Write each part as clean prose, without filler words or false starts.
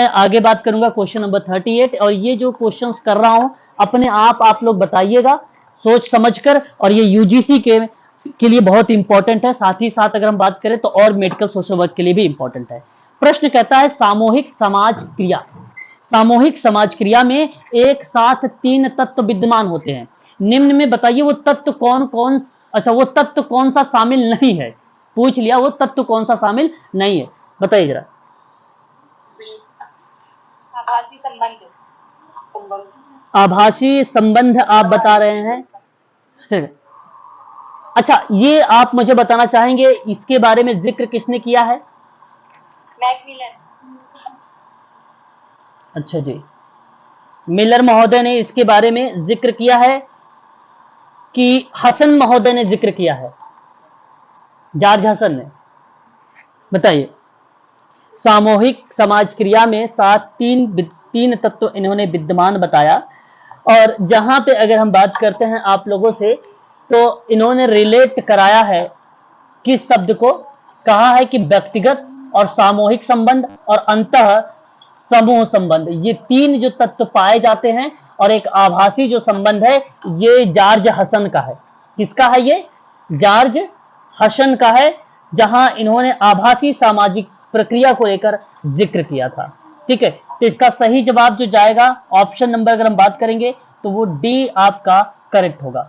आगे बात करूंगा क्वेश्चन नंबर 38। और ये जो क्वेश्चंस कर रहा हूं अपने आप लोग बताइएगा सोच समझकर, और ये यूजीसी के लिए बहुत इंपॉर्टेंट है। साथ ही साथ अगर हम बात करें तो और मेडिकल सोशल वर्क के लिए भी इंपॉर्टेंट है। प्रश्न कहता है सामूहिक समाज क्रिया। सामूहिक समाज क्रिया में एक साथ 3 तत्व विद्यमान होते हैं। निम्न में बताइए वो तत्व कौन कौन, अच्छा वो तत्व कौन सा शामिल नहीं है। पूछ लिया वो तत्व कौन सा शामिल नहीं है, बताइए जरा। आभासी संबंध। आभासी संबंध आप बता रहे हैं, ठीक है। अच्छा ये आप मुझे बताना चाहेंगे इसके बारे में जिक्र किसने किया है? मैकमिलन। अच्छा जी, मिलर महोदय ने इसके बारे में जिक्र किया है कि हसन महोदय ने जिक्र किया है? जॉर्ज हसन ने, बताइए। सामूहिक समाज क्रिया में साथ तीन तत्व इन्होंने विद्यमान बताया। और जहां पे अगर हम बात करते हैं आप लोगों से, तो इन्होंने रिलेट कराया है किस शब्द को, कहा है कि व्यक्तिगत और सामूहिक संबंध और अंतः समूह संबंध, ये 3 जो तत्व पाए जाते हैं। और एक आभासी जो संबंध है ये जॉर्ज हसन का है। किसका है ये? जॉर्ज हसन का है, जहां इन्होंने आभासी सामाजिक प्रक्रिया को लेकर जिक्र किया था। ठीक है, तो इसका सही जवाब जो जाएगा ऑप्शन नंबर अगर हम बात करेंगे तो वो डी आपका करेक्ट होगा।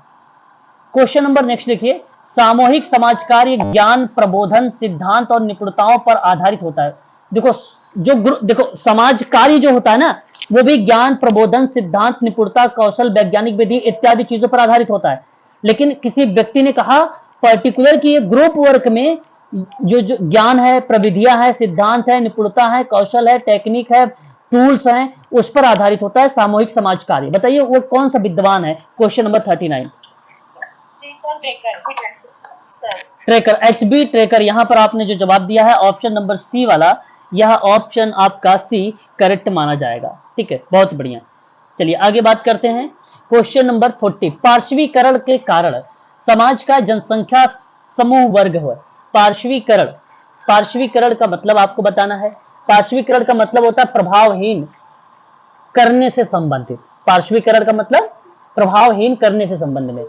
क्वेश्चन नंबर नेक्स्ट देखिए, सामूहिक समाज कार्य ज्ञान प्रबोधन सिद्धांत और निपुणताओं पर आधारित होता है। देखो देखो समाज कार्य जो होता है ना वो भी ज्ञान प्रबोधन सिद्धांत निपुणता कौशल वैज्ञानिक विधि इत्यादि चीजों पर आधारित होता है। लेकिन किसी व्यक्ति ने कहा पर्टिकुलर कि ये ग्रुप वर्क में जो ज्ञान है प्रविधियां है सिद्धांत है निपुणता है कौशल है टेक्निक है टूल्स हैं उस पर आधारित होता है सामूहिक समाज कार्य। बताइए वो कौन सा विद्वान है? Question number 39। Trecker, HB Trecker. यहां पर आपने जो जवाब दिया है ऑप्शन नंबर सी वाला, यह ऑप्शन आपका सी करेक्ट माना जाएगा। ठीक है, बहुत बढ़िया। चलिए आगे बात करते हैं। क्वेश्चन नंबर 40, पार्श्वीकरण के कारण समाज का जनसंख्या समूह वर्ग हो। पार्श्वीकरण, पार्श्वीकरण का मतलब आपको बताना है। पार्श्वीकरण का मतलब होता है प्रभावहीन करने से संबंधित। पार्श्वीकरण का मतलब प्रभावहीन करने से संबंध में।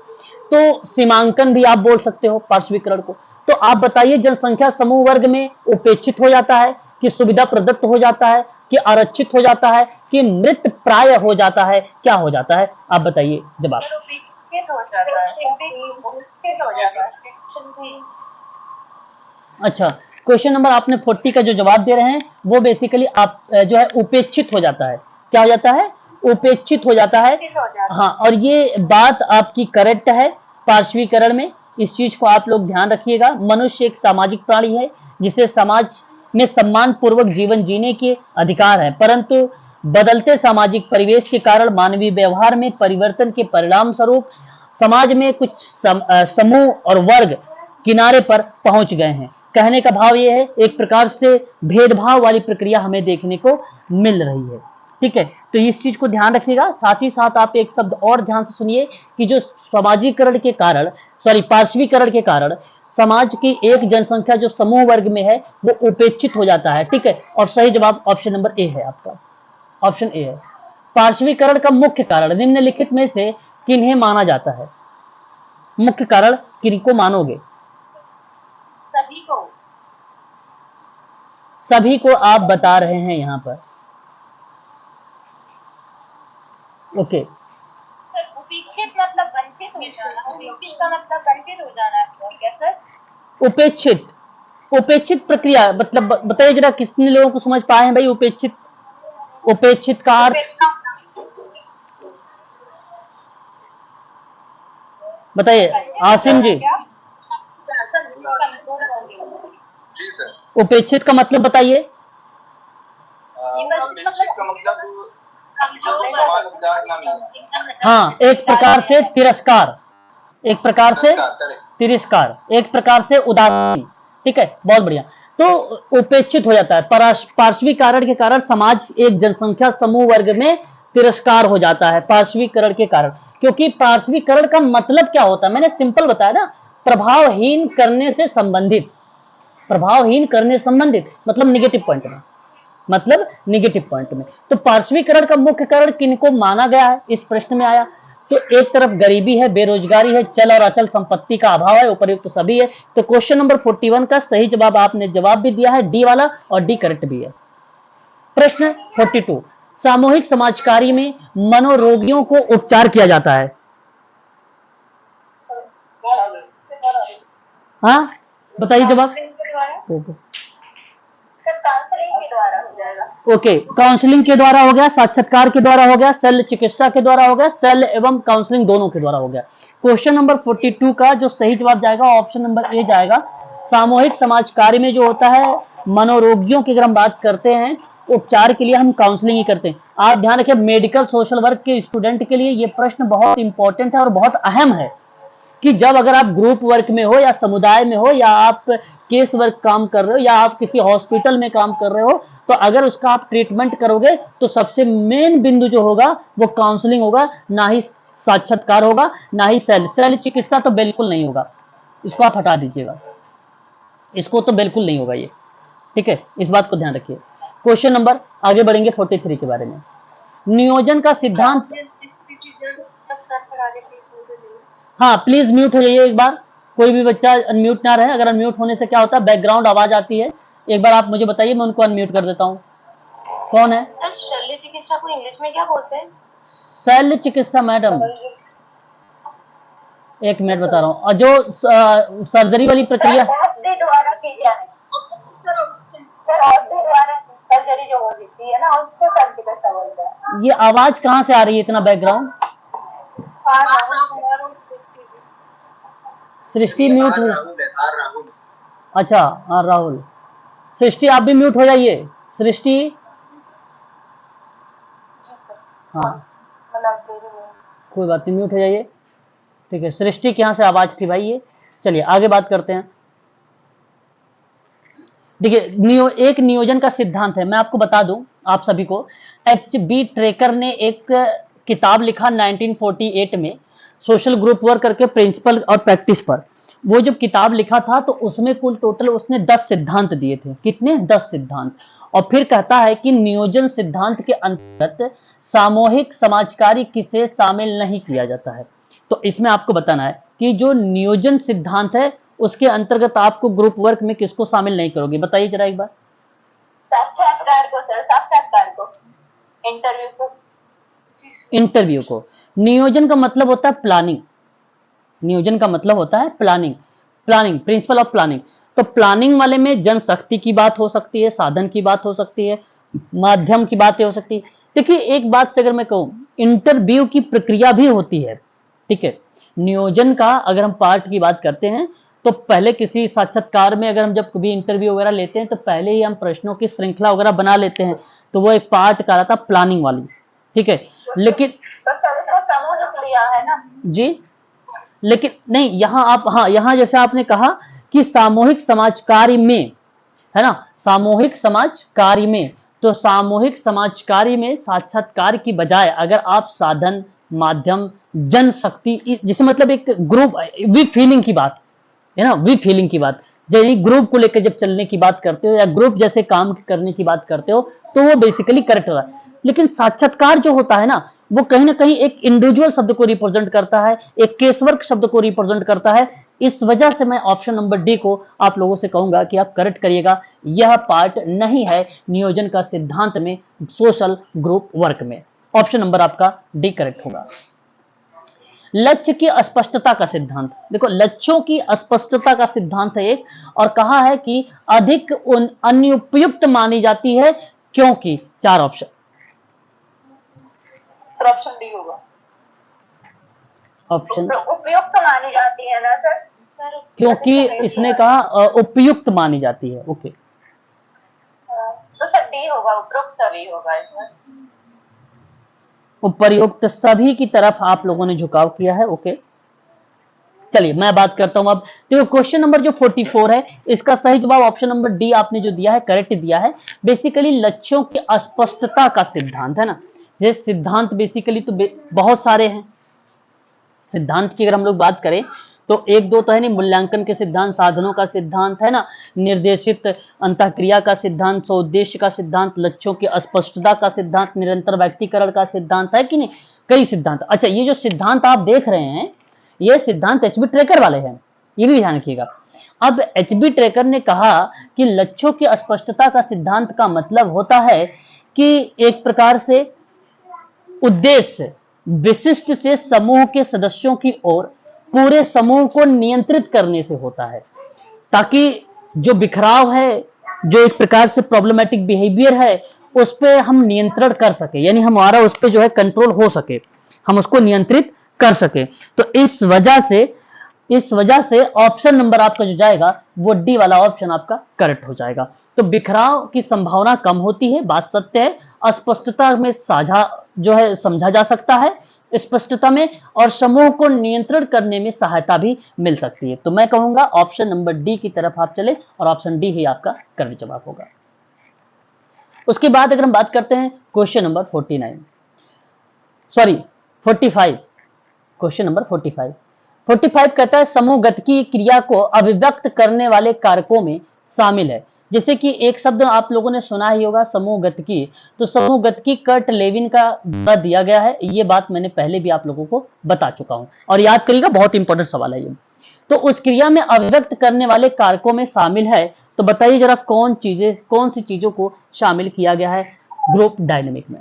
तो सीमांकन भी आप बोल सकते हो पार्श्वीकरण को। तो आप बताइए जनसंख्या समूह वर्ग में उपेक्षित हो जाता है कि सुविधा प्रदत्त हो जाता है कि आरक्षित हो जाता है कि मृत प्राय हो जाता है, क्या हो जाता है? आप बताइए जवाब। अच्छा, क्वेश्चन नंबर आपने 40 का जो जवाब दे रहे हैं वो बेसिकली आप जो है उपेक्षित हो जाता है। क्या हो जाता है? उपेक्षित हो जाता है। हाँ, और ये बात आपकी करेक्ट है पार्श्वीकरण में। इस चीज को आप लोग ध्यान रखिएगा। मनुष्य एक सामाजिक प्राणी है जिसे समाज में सम्मान पूर्वक जीवन जीने के अधिकार है, परंतु बदलते सामाजिक परिवेश के कारण मानवीय व्यवहार में परिवर्तन के परिणाम स्वरूप समाज में कुछ समूह और वर्ग किनारे पर पहुंच गए हैं। कहने का भाव यह है एक प्रकार से भेदभाव वाली प्रक्रिया हमें देखने को मिल रही है। ठीक है, तो इस चीज को ध्यान रखिएगा। साथ ही साथ आप एक शब्द और ध्यान से सुनिए कि जो सामाजिकरण के कारण, सॉरी पार्श्वीकरण के कारण समाज की एक जनसंख्या जो समूह वर्ग में है वो उपेक्षित हो जाता है। ठीक है, और सही जवाब ऑप्शन नंबर ए है आपका, ऑप्शन ए है। पार्श्वीकरण का मुख्य कारण निम्नलिखित में से किन्हें माना जाता है? मुख्य कारण किनको मानोगे? सभी को। सभी को आप बता रहे हैं यहां पर। ओके, उपेक्षित मतलब वंचित हो जाना, उपेक्षित का मतलब वंचित हो जाना क्या सर? उपेक्षित, उपेक्षित प्रक्रिया मतलब बताइए जरा कितने लोगों को समझ पाए हैं भाई उपेक्षित? उपेक्षित का अर्थ बताइए आसिम जी। जी सर। उपेक्षित का मतलब बताइए। हाँ, एक प्रकार से तिरस्कार, एक प्रकार से तिरस्कार, एक प्रकार से उदासीन। ठीक है, बहुत बढ़िया। तो उपेक्षित हो जाता है। पार्श्वीकरण के कारण समाज एक जनसंख्या समूह वर्ग में तिरस्कार हो जाता है पार्श्वीकरण के कारण। क्योंकि पार्श्वीकरण का मतलब क्या होता है मैंने सिंपल बताया ना, प्रभावहीन करने से संबंधित। प्रभावहीन करने से संबंधित मतलब निगेटिव पॉइंट में, मतलब निगेटिव पॉइंट में। तो पार्श्वीकरण का मुख्य कारण किनको माना गया है इस प्रश्न में आया, तो एक तरफ गरीबी है, बेरोजगारी है, चल और अचल संपत्ति का अभाव है, उपर्युक्त तो सभी है। तो क्वेश्चन नंबर 41 का सही जवाब आपने जवाब भी दिया है डी वाला, और डी करेक्ट भी है। प्रश्न 42, सामूहिक समाजकारी में मनोरोगियों को उपचार किया जाता है। हाँ बताइए जवाब। काउंसलिंग के द्वारा हो जाएगा। ओके, काउंसलिंग के द्वारा हो गया, साक्षात्कार के द्वारा हो गया, शल्य चिकित्सा के द्वारा हो गया, शल्य एवं काउंसलिंग दोनों के द्वारा हो गया। क्वेश्चन नंबर 42 का जो सही जवाब जाएगा ऑप्शन नंबर ए जाएगा। सामूहिक समाज कार्य में जो होता है मनोरोगियों की अगर हम बात करते हैं, उपचार के लिए हम काउंसलिंग ही करते हैं। आप ध्यान रखिए, मेडिकल सोशल वर्क के स्टूडेंट के लिए ये प्रश्न बहुत इंपॉर्टेंट है और बहुत अहम है कि जब अगर आप ग्रुप वर्क में हो या समुदाय में हो या आप केस वर्क काम कर रहे हो या आप किसी हॉस्पिटल में काम कर रहे हो, तो अगर उसका आप ट्रीटमेंट करोगे तो सबसे मेन बिंदु जो होगा वो काउंसलिंग होगा, ना ही साक्षात्कार होगा, ना ही शल्य चिकित्सा तो बिल्कुल नहीं होगा, इसको आप हटा दीजिएगा, इसको तो बिल्कुल नहीं होगा ये, ठीक है, इस बात को ध्यान रखिए। क्वेश्चन नंबर आगे बढ़ेंगे 43 के बारे में। नियोजन का सिद्धांत, हाँ प्लीज म्यूट हो जाइए एक बार, कोई भी बच्चा अनम्यूट ना रहे। अगर अनम्यूट होने से क्या होता है बैकग्राउंड आवाज आती है, एक बार आप मुझे बताइए, मैं उनको अनम्यूट कर देता हूँ। कौन है सर शल्य चिकित्सा को इंग्लिश में क्या बोलते हैं? शल्य चिकित्सा मैडम, एक मिनट बता रहा हूँ। और जो सर्जरी वाली प्रक्रिया द्वारा की जाए द्वारा सर्जरी जो होती है ना उसको शल्य चिकित्सा बोलते हैं। ये आवाज कहाँ से आ रही है इतना बैकग्राउंड? सृष्टि म्यूट हो, अच्छा हाँ राहुल, सृष्टि आप भी म्यूट हो जाइए, सृष्टि हाँ कोई बात नहीं, म्यूट हो जाइए, ठीक है। सृष्टि के यहाँ से आवाज थी भाई ये। चलिए आगे बात करते हैं। देखिए एक नियोजन का सिद्धांत है, मैं आपको बता दूं आप सभी को, HB ट्रेकर ने एक किताब लिखा 1948 में सोशल ग्रुप वर्क करके प्रिंसिपल और प्रैक्टिस पर। वो जब किताब लिखा था तो उसमें कुल टोटल उसने 10 सिद्धांत दिए थे। कितने? 10 सिद्धांत। और फिर कहता है कि नियोजन सिद्धांत के अंतर्गत सामूहिक समाजकारी किसे शामिल नहीं किया जाता है। तो इसमें आपको बताना है कि जो नियोजन सिद्धांत है उसके अंतर्गत आपको ग्रुप वर्क में किसको शामिल नहीं करोगे, बताइए जरा एक बार। साक्षात्कार को सर, साक्षात्कार को, इंटरव्यू को, इंटरव्यू को। नियोजन का मतलब होता है प्लानिंग, नियोजन का मतलब होता है planning, planning principle of planning. तो प्लानिंग वाले में जनशक्ति की बात हो सकती है, साधन की बात हो सकती है, माध्यम की बात हो सकती है। देखिए एक बात से अगर मैं कहूं, इंटरव्यू की प्रक्रिया भी होती है, ठीक है। नियोजन का अगर हम पार्ट की बात करते हैं तो पहले किसी साक्षात्कार में अगर हम जब कभी इंटरव्यू वगैरह लेते हैं तो पहले ही हम प्रश्नों की श्रृंखला वगैरह बना लेते हैं, तो वो एक पार्ट का था प्लानिंग वाली, ठीक है। लेकिन समूह क्रिया है ना जी, लेकिन नहीं यहाँ आप, हाँ यहाँ जैसे आपने कहा कि सामूहिक समाज कार्य में, है ना, सामूहिक समाज कार्य में, तो सामूहिक समाज कार्य में साक्षात्कार की बजाय अगर आप साधन, माध्यम, जनशक्ति, जिसे मतलब एक ग्रुप वी फीलिंग की बात है ना, वी फीलिंग की बात, जैसे ग्रुप को लेकर जब चलने की बात करते हो या ग्रुप जैसे काम करने की बात करते हो तो वो बेसिकली करेक्ट होता है। लेकिन साक्षात्कार जो होता है ना वो कहीं ना कहीं एक इंडिविजुअल शब्द को रिप्रेजेंट करता है, एक केसवर्क शब्द को रिप्रेजेंट करता है। इस वजह से मैं ऑप्शन नंबर डी को आप लोगों से कहूंगा कि आप करेक्ट करिएगा, यह पार्ट नहीं है नियोजन का सिद्धांत में, सोशल ग्रुप वर्क में। ऑप्शन नंबर आपका डी करेक्ट होगा। लक्ष्य की अस्पष्टता का सिद्धांत, देखो लक्ष्यों की अस्पष्टता का सिद्धांत है एक, और कहा है कि अधिक अनुपयुक्त मानी जाती है क्योंकि, चार ऑप्शन, ऑप्शन डी होगा। ऑप्शन उपयुक्त मानी जाती है ना सर, क्योंकि इसने कहा उपयुक्त मानी जाती है, ओके तो सर डी होगा, उपयुक्त सभी होगा इसमें। उपयुक्त सभी की तरफ आप लोगों ने झुकाव किया है, ओके। चलिए मैं बात करता हूं अब। देखो क्वेश्चन नंबर जो 44 है इसका सही जवाब ऑप्शन नंबर डी आपने जो दिया है करेक्ट दिया है। बेसिकली लक्ष्यों की अस्पष्टता का सिद्धांत है ना, ये सिद्धांत बेसिकली तो बहुत सारे हैं। सिद्धांत की अगर हम लोग बात करें तो एक दो तो है नहीं, मूल्यांकन के सिद्धांत, साधनों का सिद्धांत है ना, निर्देशित अंतःक्रिया का सिद्धांत, स्वउद्देश्य का सिद्धांत, लक्ष्यों की अस्पष्टता का सिद्धांत, निरंतर व्यक्तिकरण का सिद्धांत, है कि नहीं, कई सिद्धांत। अच्छा, ये जो सिद्धांत आप देख रहे हैं ये सिद्धांत एचबी ट्रेकर वाले हैं, ये भी ध्यान रखिएगा। अब एचबी ट्रेकर ने कहा कि लक्ष्यों की अस्पष्टता का सिद्धांत का मतलब होता है कि एक प्रकार से उद्देश्य विशिष्ट से समूह के सदस्यों की ओर पूरे समूह को नियंत्रित करने से होता है, ताकि जो बिखराव है, जो एक प्रकार से प्रॉब्लमेटिक बिहेवियर है, उस पर हम नियंत्रण कर सके, यानी हमारा उस पर जो है कंट्रोल हो सके, हम उसको नियंत्रित कर सके। तो इस वजह से ऑप्शन नंबर आपका जो जाएगा वो डी वाला ऑप्शन आपका करेक्ट हो जाएगा। तो बिखराव की संभावना कम होती है, बात सत्य है। अस्पष्टता में साझा जो है समझा जा सकता है स्पष्टता में, और समूह को नियंत्रण करने में सहायता भी मिल सकती है। तो मैं कहूंगा ऑप्शन नंबर डी की तरफ आप चले और ऑप्शन डी ही आपका करेक्ट जवाब होगा। उसके बाद अगर हम बात करते हैं क्वेश्चन नंबर 45, क्वेश्चन नंबर 45 कहता है समूहगत की क्रिया को अभिव्यक्त करने वाले कारकों में शामिल है। जैसे कि एक शब्द आप लोगों ने सुना ही होगा समूहगतिकी, तो समूहगतिकी कर्ट लेविन का द्वारा दिया गया है, ये बात मैंने पहले भी आप लोगों को बता चुका हूं और याद करिएगा, बहुत इंपॉर्टेंट सवाल है ये। तो उस क्रिया में अभिव्यक्त करने वाले कारकों में शामिल है, तो बताइए जरा कौन सी चीजों को शामिल किया गया है ग्रुप डायनेमिक में।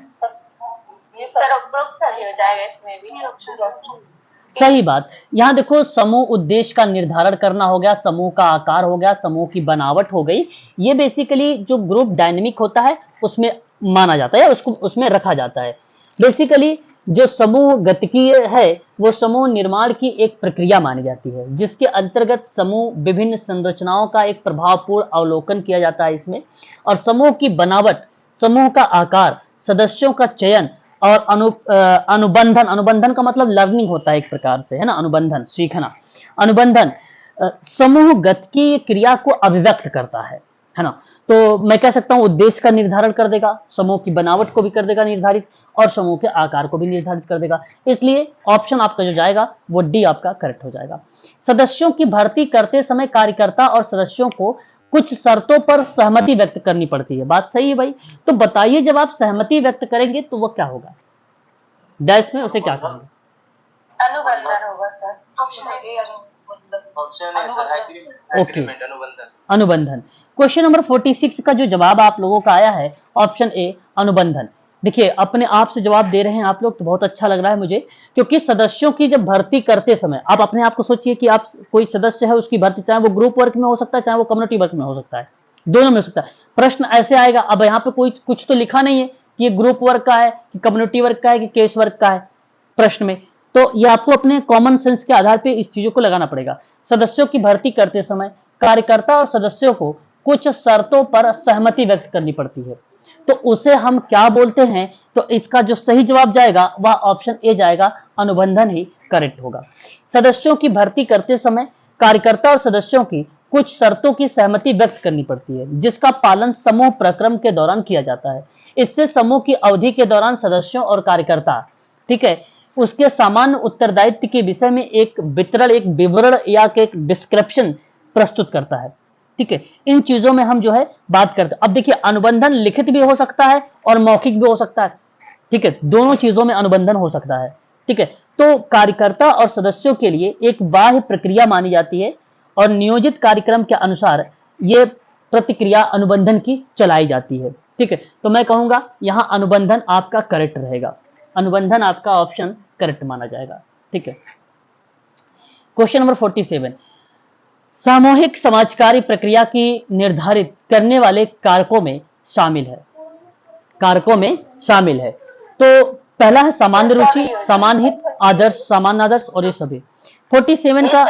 सही बात। यहां देखो, समूह उद्देश्य का निर्धारण करना हो गया, समूह का आकार हो गया, समूह की बनावट हो गई, ये बेसिकली जो ग्रुप डायनेमिक होता है उसमें माना जाता है, उसको उसमें रखा जाता है। बेसिकली जो समूह गतिकीय है वो समूह निर्माण की एक प्रक्रिया मानी जाती है, जिसके अंतर्गत समूह विभिन्न संरचनाओं का एक प्रभावपूर्ण अवलोकन किया जाता है इसमें, और समूह की बनावट, समूह का आकार, सदस्यों का चयन और अनुबंधन का मतलब लर्निंग होता है एक प्रकार से, है ना, अनुबंधन सीखना, अनुबंधन समूह गतिकीय क्रिया को अभिव्यक्त करता है ना। तो मैं कह सकता हूं उद्देश्य का निर्धारण कर देगा, समूह की बनावट को भी कर देगा निर्धारित, और समूह के आकार को भी निर्धारित कर देगा। इसलिए ऑप्शन आपका जो जाएगा वो डी आपका करेक्ट हो जाएगा। सदस्यों की भर्ती करते समय कार्यकर्ता और सदस्यों को कुछ शर्तों पर सहमति व्यक्त करनी पड़ती है, बात सही है भाई। तो बताइए जब आप सहमति व्यक्त करेंगे तो वो क्या होगा, डैश में उसे क्या कहेंगे? अनुबंधन होगा सर। ओके, अनुबंधन। क्वेश्चन नंबर 46 का जो जवाब आप लोगों का आया है ऑप्शन ए अनुबंधन। देखिए अपने आप से जवाब दे रहे हैं आप लोग, तो बहुत अच्छा लग रहा है मुझे, क्योंकि सदस्यों की जब भर्ती करते समय आप अपने आप को सोचिए कि आप कोई सदस्य है उसकी भर्ती, चाहे वो ग्रुप वर्क में हो सकता है चाहे वो कम्युनिटी वर्क में हो सकता है, दोनों में हो सकता है। प्रश्न ऐसे आएगा, अब यहाँ पे कोई कुछ तो लिखा नहीं है कि ये ग्रुप वर्क का है कि कम्युनिटी वर्क का है कि केस वर्क का है प्रश्न में, तो ये आपको अपने कॉमन सेंस के आधार पर इस चीजों को लगाना पड़ेगा। सदस्यों की भर्ती करते समय कार्यकर्ता और सदस्यों को कुछ शर्तों पर सहमति व्यक्त करनी पड़ती है, तो उसे हम क्या बोलते हैं? तो इसका जो सही जवाब जाएगा वह ऑप्शन ए जाएगा, अनुबंधन ही करेक्ट होगा। सदस्यों की भर्ती करते समय कार्यकर्ता और सदस्यों की कुछ शर्तों की सहमति व्यक्त करनी पड़ती है, जिसका पालन समूह प्रक्रम के दौरान किया जाता है। इससे समूह की अवधि के दौरान सदस्यों और कार्यकर्ता, ठीक है, उसके सामान्य उत्तरदायित्व के विषय में एक विवरण या एक डिस्क्रिप्शन प्रस्तुत करता है, ठीक है। इन चीजों में हम जो है बात करते हैं। अब देखिए अनुबंधन लिखित भी हो सकता है और मौखिक भी हो सकता है, ठीक है, दोनों चीजों में अनुबंधन हो सकता है, ठीक है। तो कार्यकर्ता और सदस्यों के लिए एक बाह्य प्रक्रिया मानी जाती है और नियोजित कार्यक्रम के अनुसार ये प्रतिक्रिया अनुबंधन की चलाई जाती है, ठीक है। तो मैं कहूंगा यहां अनुबंधन आपका करेक्ट रहेगा, अनुबंधन आपका ऑप्शन करेक्ट माना जाएगा, ठीक है। क्वेश्चन नंबर 47, सामूहिक समाजकारी प्रक्रिया की निर्धारित करने वाले कारकों में शामिल है। तो पहला है सामान्य रुचि, समान हित, आदर्श, सामान्य आदर्श और ये सभी। 47 का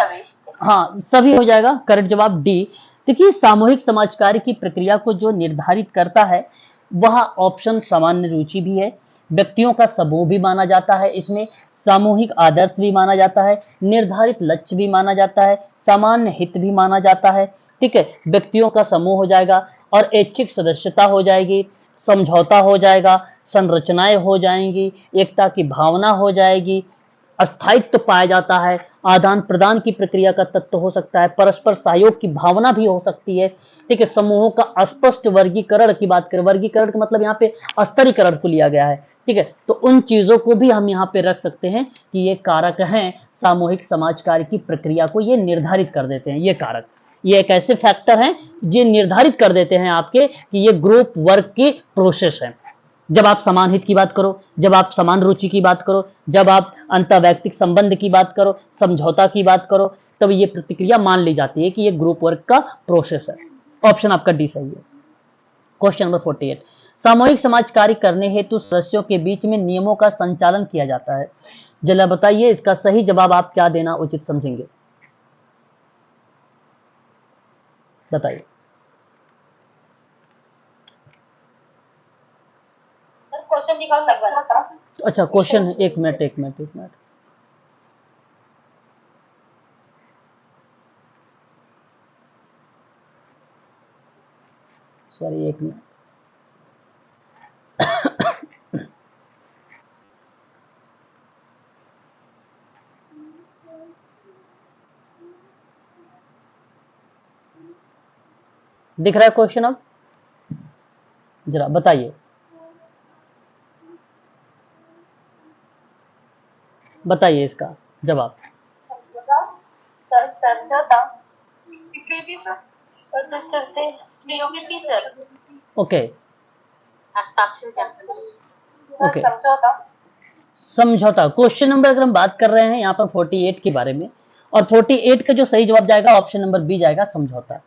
हाँ सभी हो जाएगा, करेक्ट जवाब डी। देखिए सामूहिक समाजकारी की प्रक्रिया को जो निर्धारित करता है वह ऑप्शन सामान्य रुचि भी है, व्यक्तियों का समूह भी माना जाता है, इसमें सामूहिक आदर्श भी माना जाता है, निर्धारित लक्ष्य भी माना जाता है, सामान्य हित भी माना जाता है, ठीक है। व्यक्तियों का समूह हो जाएगा और ऐच्छिक सदस्यता हो जाएगी, समझौता हो जाएगा, संरचनाएं हो जाएंगी, एकता की भावना हो जाएगी, स्थायित्व पाया जाता है, आदान प्रदान की प्रक्रिया का तत्व हो सकता है, परस्पर सहयोग की भावना भी हो सकती है। ठीक है, समूहों का स्पष्ट वर्गीकरण की बात करें, वर्गीकरण का मतलब यहाँ पे स्तरीकरण को लिया गया है। ठीक है, तो उन चीजों को भी हम यहाँ पे रख सकते हैं कि ये कारक हैं सामूहिक समाज कार्य की प्रक्रिया को ये निर्धारित कर देते हैं। ये कारक, ये एक ऐसे फैक्टर हैं जो निर्धारित कर देते हैं आपके कि ये ग्रुप वर्क की प्रोसेस है। जब आप समान हित की बात करो, जब आप समान रुचि की बात करो, जब आप अंतर्वैयक्तिक संबंध की बात करो, समझौता की बात करो, तब ये प्रतिक्रिया मान ली जाती है कि ये ग्रुप वर्क का प्रोसेस है। ऑप्शन आपका डी सही है। क्वेश्चन नंबर 48, सामूहिक समाज कार्य करने हेतु सदस्यों के बीच में नियमों का संचालन किया जाता है। जरा बताइए इसका सही जवाब आप क्या देना उचित समझेंगे, बताइए। क्वेश्चन दिखाओ लगभग। अच्छा क्वेश्चन, एक मिनट सॉरी, एक मिनट। दिख रहा है क्वेश्चन अब, जरा बताइए, बताइए इसका जवाब। ओके ओके, समझौता। क्वेश्चन नंबर अगर हम बात कर रहे हैं यहाँ पर 48 के बारे में, और 48 का जो सही जवाब जाएगा ऑप्शन नंबर बी जाएगा, समझौता।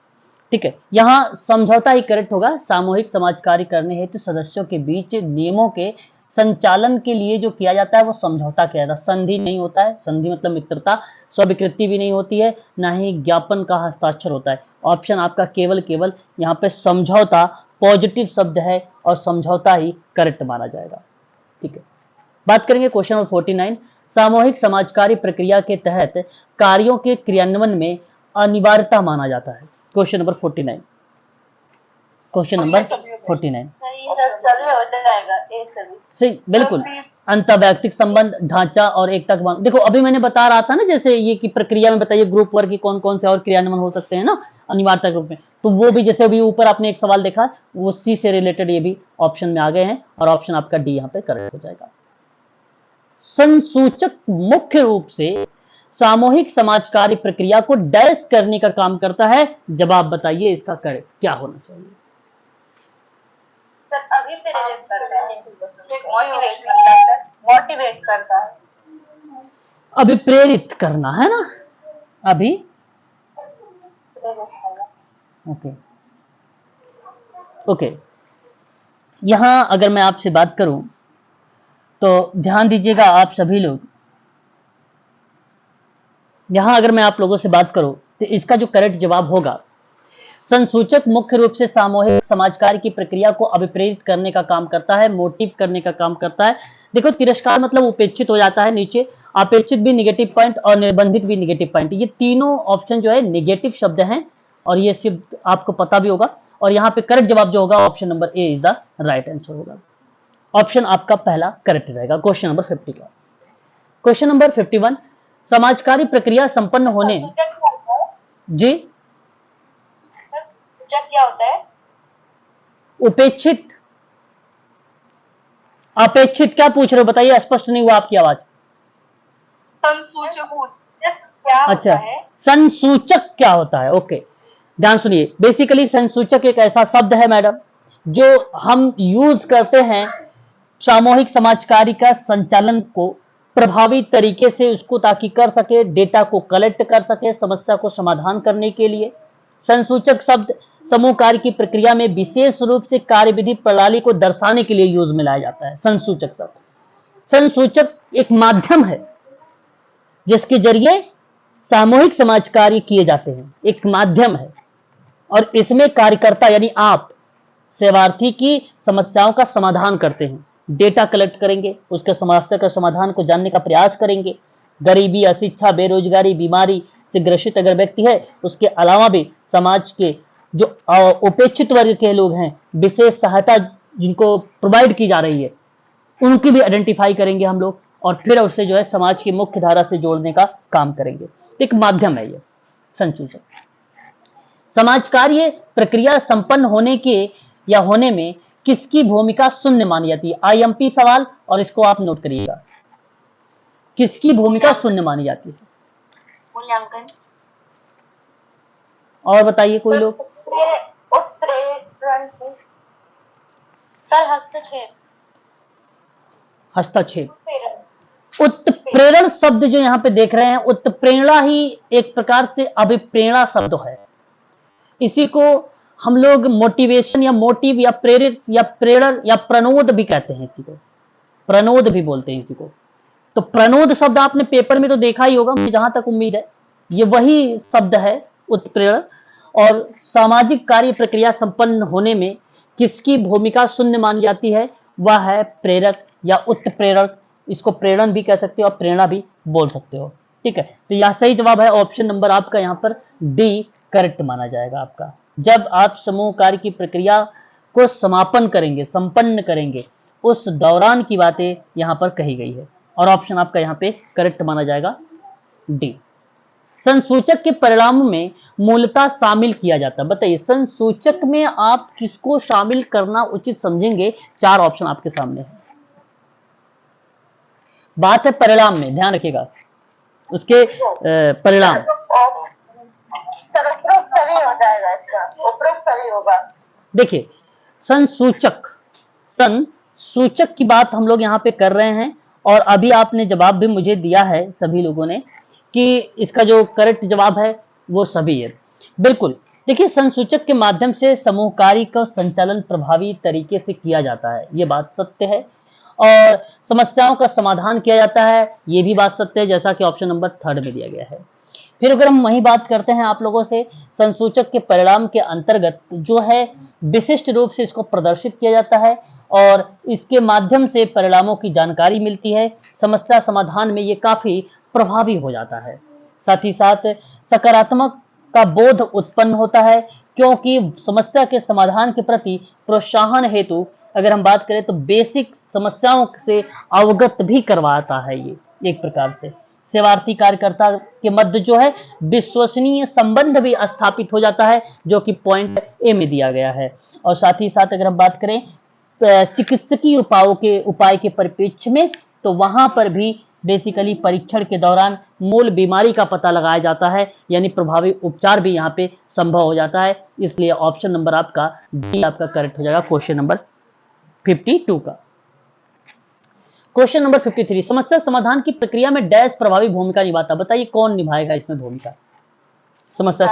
ठीक है, यहाँ समझौता ही करेक्ट होगा। सामूहिक समाज कार्य करने हेतु सदस्यों के बीच नियमों के संचालन के लिए जो किया जाता है वो समझौता किया जाता है। संधि नहीं होता है, संधि मतलब मित्रता, स्वीकृति भी नहीं होती है, ना ही ज्ञापन का हस्ताक्षर होता है। ऑप्शन आपका केवल यहाँ पे समझौता पॉजिटिव शब्द है और समझौता ही करेक्ट माना जाएगा। ठीक है, बात करेंगे क्वेश्चन नंबर 49, सामूहिक समाज कार्य प्रक्रिया के तहत कार्यों के क्रियान्वयन में अनिवार्यता माना जाता है। क्वेश्चन नंबर 49, क्वेश्चन नंबर 49 सही, बिल्कुल। अंतर्वैयक्तिक संबंध, ढांचा और एकता का। देखो अभी मैंने बता रहा था ना, जैसे ये की प्रक्रिया में बताइए ग्रुप वर्क की कौन कौन से और क्रियान्वयन हो सकते हैं ना अनिवार्यता के रूप में, तो वो भी जैसे अभी ऊपर आपने एक सवाल देखा वो सी से रिलेटेड ये भी ऑप्शन में आ गए हैं, और ऑप्शन आपका डी यहाँ पे करेक्ट हो जाएगा। संसूचक मुख्य रूप से सामूहिक समाज कार्य प्रक्रिया को डैश करने का काम करता है। जवाब बताइए इसका करेक्ट क्या होना चाहिए। मोटिवेट करता है, अभिप्रेरित करना है ना, अभी ओके। यहां अगर मैं आपसे बात करूं तो ध्यान दीजिएगा आप सभी लोग, यहां अगर मैं आप लोगों से बात करूं तो इसका जो करेक्ट जवाब होगा, संसूचक मुख्य रूप से सामूहिक समाज कार्य की प्रक्रिया को अभिप्रेरित करने का काम करता है, मोटिव करने का काम करता है। देखो तिरस्कार मतलब उपेक्षित हो जाता है नीचे, अपेक्षित भी निगेटिव पॉइंट और निर्बंधित भी निगेटिव पॉइंट, ये तीनों ऑप्शन जो है निगेटिव शब्द हैं, और ये सिर्फ आपको पता भी होगा। और यहाँ पे करेक्ट जवाब जो होगा option number A is the right answer होगा। ऑप्शन आपका पहला करेक्ट रहेगा क्वेश्चन नंबर 50 का। क्वेश्चन नंबर 51, समाजकारी प्रक्रिया संपन्न होने जी क्या होता है? उपेक्षित, अपेक्षित, क्या पूछ रहे हो बताइए, स्पष्ट नहीं हुआ आपकी आवाज। संसूचक क्या होता अच्छा है? संसूचक क्या होता है, ओके ध्यान सुनिए। बेसिकली संसूचक एक ऐसा शब्द है मैडम जो हम यूज करते हैं सामूहिक समाज कार्य का संचालन को प्रभावी तरीके से उसको ताकि कर सके, डेटा को कलेक्ट कर सके, समस्या को समाधान करने के लिए। संसूचक शब्द समूह कार्य की प्रक्रिया में विशेष रूप से कार्यविधि प्रणाली को दर्शाने के लिए यूज में लाया जाता है। संसूचक शब्द, संसूचक एक माध्यम है जिसके जरिए सामूहिक समाज कार्य किए जाते हैं, एक माध्यम है, और इसमें कार्यकर्ता यानी आप सेवार्थी की समस्याओं का समाधान करते हैं, डेटा कलेक्ट करेंगे, उसके समस्या का समाधान को जानने का प्रयास करेंगे। गरीबी, अशिक्षा, बेरोजगारी, बीमारी से ग्रसित अगर व्यक्ति है, उसके अलावा भी समाज के जो उपेक्षित वर्ग के लोग हैं, विशेष सहायता जिनको प्रोवाइड की जा रही है, उनकी भी आइडेंटिफाई करेंगे हम लोग, और फिर उसे जो है समाज की मुख्य धारा से जोड़ने का काम करेंगे। एक माध्यम है ये संसूचक। समाज कार्य प्रक्रिया संपन्न होने के या होने में किसकी भूमिका शून्य मानी जाती है? आईएमपी सवाल, और इसको आप नोट करिएगा। किसकी भूमिका शून्य मानी जाती है? मूल्यांकन। और बताइए कोई लोग। उत्प्रेरण। सर हस्तक्षेप। हस्तक्षेप। उत्प्रेरण शब्द जो यहाँ पे देख रहे हैं, उत्प्रेरणा ही एक प्रकार से अभिप्रेरणा शब्द है। इसी को हम लोग मोटिवेशन या मोटिव या प्रेरित या प्रेरण या प्रणोद भी कहते हैं। इसी को प्रणोद भी बोलते हैं इसी को। तो प्रणोद शब्द आपने पेपर में तो देखा ही होगा, मुझे जहां तक उम्मीद है ये वही शब्द है उत्प्रेरण। और सामाजिक कार्य प्रक्रिया संपन्न होने में किसकी भूमिका शून्य मानी जाती है? वह है प्रेरक या उत्प्रेरक। इसको प्रेरण भी कह सकते हो और प्रेरणा भी बोल सकते हो। ठीक है, तो यह सही जवाब है ऑप्शन नंबर आपका यहाँ पर डी करेक्ट माना जाएगा आपका। जब आप समूह कार्य की प्रक्रिया को समापन करेंगे, संपन्न करेंगे, उस दौरान की बातें यहाँ पर कही गई है, और ऑप्शन आपका यहाँ पे करेक्ट माना जाएगा डी। संसूचक के परिणाम में मूलतः शामिल किया जाता है। बताइए संसूचक में आप किसको शामिल करना उचित समझेंगे? 4 ऑप्शन आपके सामने है। बात है परिणाम में, ध्यान रखिएगा उसके परिणाम। सभी हो जाएगा इसका, उपरोक्त सभी होगा। देखिए संसूचक की बात हम लोग यहाँ पे कर रहे हैं, और अभी आपने जवाब भी मुझे दिया है सभी लोगों ने कि इसका जो करेक्ट जवाब है वो सभी है। बिल्कुल, देखिए संसूचक के माध्यम से समूह कार्य का संचालन प्रभावी तरीके से किया जाता है, ये बात सत्य है। और समस्याओं का समाधान किया जाता है, ये भी बात सत्य है, जैसा कि ऑप्शन नंबर 3 में दिया गया है। फिर अगर हम वही बात करते हैं आप लोगों से, संसूचक के परिणाम के अंतर्गत जो है विशिष्ट रूप से इसको प्रदर्शित किया जाता है, और इसके माध्यम से परिणामों की जानकारी मिलती है। समस्या समाधान में ये काफी प्रभावी हो जाता है। साथ ही साथ सकारात्मक का बोध उत्पन्न होता है, क्योंकि समस्या के समाधान के प्रति प्रोत्साहन हेतु अगर हम बात करें तो बेसिक समस्याओं से अवगत भी करवाता है। ये एक प्रकार से सेवार्थी कार्यकर्ता के मध्य जो है विश्वसनीय संबंध भी स्थापित हो जाता है, जो कि पॉइंट ए में दिया गया है। और साथ ही साथ अगर हम बात करें चिकित्सकीय उपाय के परिप्रेक्ष्य में, तो वहां पर भी बेसिकली परीक्षण के दौरान मूल बीमारी का पता लगाया जाता है, यानी प्रभावी उपचार भी यहाँ पे संभव हो जाता है। इसलिए ऑप्शन नंबर आपका डी आपका करेक्ट हो जाएगा क्वेश्चन नंबर 52 का। क्वेश्चन नंबर 53, समस्या समाधान की प्रक्रिया में डैश प्रभावी भूमिका निभाता। बताइए कौन निभाएगा इसमें भूमिका? समस्या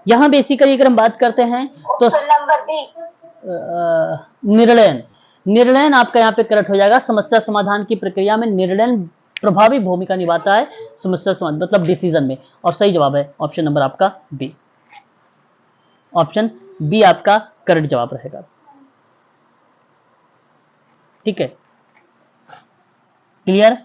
यहाँ बेसिकली अगर हम बात करते हैं तो निर्णय आपका यहाँ पे करेक्ट हो जाएगा। समस्या समाधान की प्रक्रिया में निर्णय प्रभावी भूमिका निभाता है समस्या समाधान मतलब डिसीजन में, और सही जवाब है ऑप्शन नंबर आपका बी। ऑप्शन बी आपका करेक्ट जवाब रहेगा। ठीक है, क्लियर?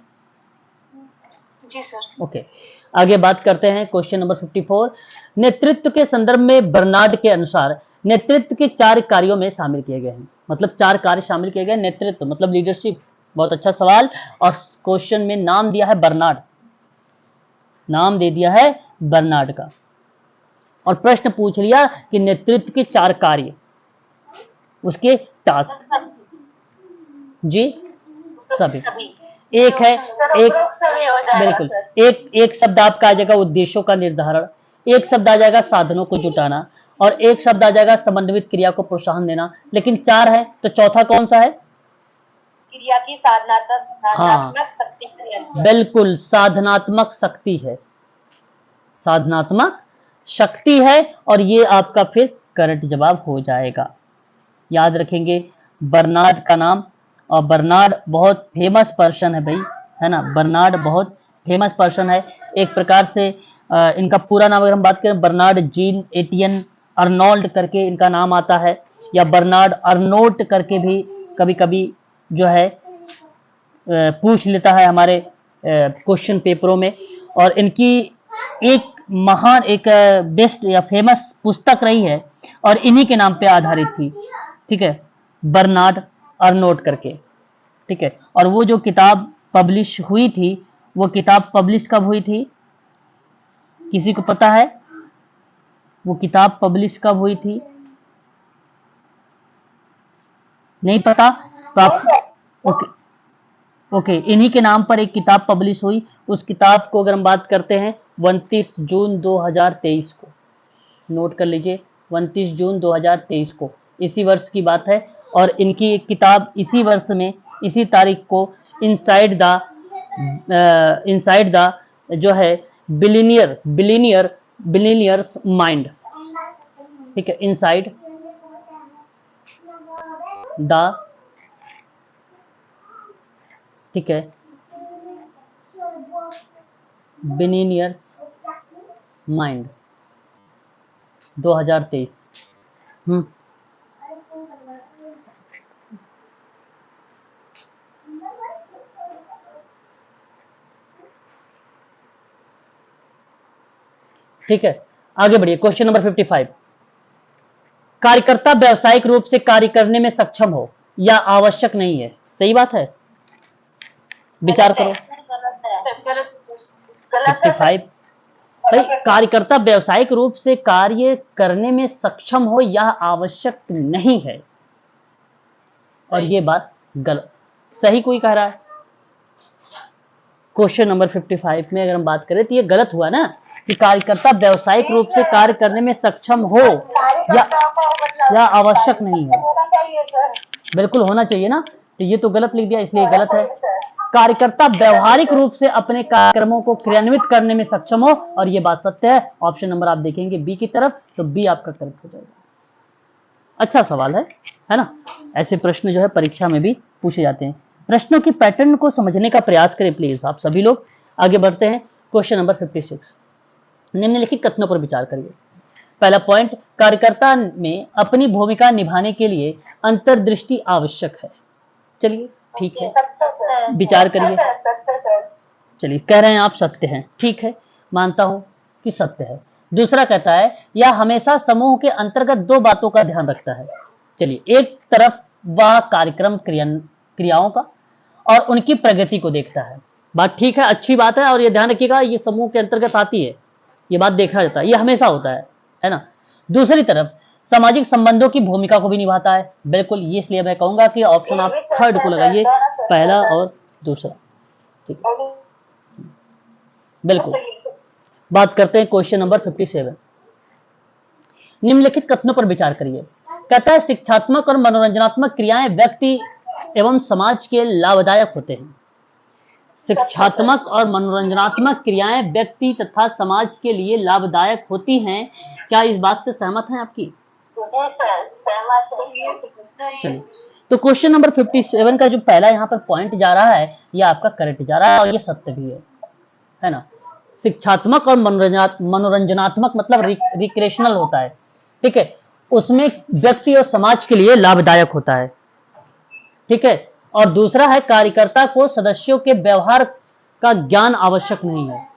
जी सर। ओके, आगे बात करते हैं क्वेश्चन नंबर 54। नेतृत्व के संदर्भ में बर्नार्ड के अनुसार नेतृत्व के 4 कार्यों में शामिल किए गए हैं। मतलब 4 कार्य शामिल किए गए। नेतृत्व मतलब लीडरशिप, बहुत अच्छा सवाल। और क्वेश्चन में नाम दिया है बर्नार्ड, नाम दे दिया है बर्नार्ड का, और प्रश्न पूछ लिया कि नेतृत्व के 4 कार्य, उसके टास्क। जी सभी एक है, एक बिल्कुल एक शब्द आपका आ जाएगा उद्देश्यों का निर्धारण, एक शब्द आ जाएगा साधनों को जुटाना, और एक शब्द आ जाएगा समन्वित क्रिया को प्रोत्साहन देना। लेकिन 4 है तो चौथा कौन सा है? क्रिया की साधनात्मक शक्ति। बिल्कुल, साधनात्मक शक्ति है, साधनात्मक शक्ति है, और ये आपका फिर करेक्ट जवाब हो जाएगा। याद रखेंगे बर्नार्ड का नाम, और बर्नार्ड बहुत फेमस पर्सन है भाई, है ना। बर्नार्ड बहुत फेमस पर्सन है। एक प्रकार से इनका पूरा नाम अगर हम बात करें, बर्नार्ड जीन एटियन अर्नोल्ड करके इनका नाम आता है, या बर्नार्ड अर्नोट करके भी कभी कभी जो है पूछ लेता है हमारे क्वेश्चन पेपरों में। और इनकी एक महान एक बेस्ट या फेमस पुस्तक रही है, और इन्हीं के नाम पे आधारित थी। ठीक है, बर्नार्ड और नोट करके, ठीक है। और वो जो किताब पब्लिश हुई थी, वो किताब पब्लिश कब हुई थी? किसी को पता है वो किताब पब्लिश कब हुई थी? नहीं पता? तो आप ओके ओके, इन्हीं के नाम पर एक किताब पब्लिश हुई। उस किताब को अगर हम बात करते हैं 29 जून 2023 को, नोट कर लीजिए 29 जून 2023 को, इसी वर्ष की बात है। और इनकी एक किताब इसी वर्ष में इसी तारीख को इनसाइड द जो है बिलीनियर्स माइंड, ठीक है, इनसाइड द, ठीक है, बिलीनियर्स माइंड 2023। ठीक है, आगे बढ़िए। क्वेश्चन नंबर 55, कार्यकर्ता व्यावसायिक रूप से कार्य करने में सक्षम हो या आवश्यक नहीं है? सही बात है, विचार करो। 55 भाई, कार्यकर्ता व्यावसायिक रूप से कार्य करने में सक्षम हो या आवश्यक नहीं है, और ये बात गलत। सही कोई कह रहा है? क्वेश्चन नंबर 55 में अगर हम बात करें तो ये गलत हुआ ना, कि कार्यकर्ता व्यावसायिक रूप से कार्य करने में सक्षम हो या आवश्यक नहीं है। बिल्कुल होना चाहिए ना, तो ये तो गलत लिख दिया, इसलिए गलत है। कार्यकर्ता व्यवहारिक रूप से अपने कार्यक्रमों को क्रियान्वित करने में सक्षम हो, और ये बात सत्य है। ऑप्शन नंबर आप देखेंगे बी की तरफ, तो बी आपका करेक्ट हो जाएगा। अच्छा सवाल है ना? ऐसे प्रश्न जो है परीक्षा में भी पूछे जाते हैं। प्रश्नों की पैटर्न को समझने का प्रयास करें प्लीज आप सभी लोग। आगे बढ़ते हैं। क्वेश्चन नंबर 56, निम्नलिखित कथनों पर विचार करिए। पहला पॉइंट, कार्यकर्ता में अपनी भूमिका निभाने के लिए अंतर्दृष्टि आवश्यक है। चलिए ठीक है, विचार करिए। चलिए, कह रहे हैं आप सत्य है, ठीक है, मानता हूं कि सत्य है। दूसरा कहता है यह हमेशा समूह के अंतर्गत दो बातों का ध्यान रखता है। चलिए, एक तरफ वह कार्यक्रम क्रियाओं का और उनकी प्रगति को देखता है। बात ठीक है, अच्छी बात है, और ये ध्यान रखिएगा ये समूह के अंतर्गत आती है, ये बात देखा जाता है, ये हमेशा होता है ना। दूसरी तरफ सामाजिक संबंधों की भूमिका को भी निभाता है। बिल्कुल, ये इसलिए मैं कहूंगा कि ऑप्शन आप थर्ड को लगाइए, पहला और दूसरा, ठीक है, बिल्कुल। बात करते हैं क्वेश्चन नंबर 57, निम्नलिखित कथनों पर विचार करिए। कहता है शिक्षात्मक और मनोरंजनात्मक क्रियाएं व्यक्ति एवं समाज के लाभदायक होते हैं। शिक्षात्मक और मनोरंजनात्मक क्रियाएं व्यक्ति तथा समाज के लिए लाभदायक होती हैं। क्या इस बात से सहमत हैं आपकी? चलिए, तो क्वेश्चन नंबर 57 का जो पहला यहाँ पर पॉइंट जा रहा है, ये आपका करेक्ट जा रहा है, और ये सत्य भी है ना। शिक्षात्मक और मनोरंजनात्मक मतलब रिक्रिएशनल होता है, ठीक है, उसमें व्यक्ति और समाज के लिए लाभदायक होता है, ठीक है। और दूसरा है कार्यकर्ता को सदस्यों के व्यवहार का ज्ञान आवश्यक नहीं है।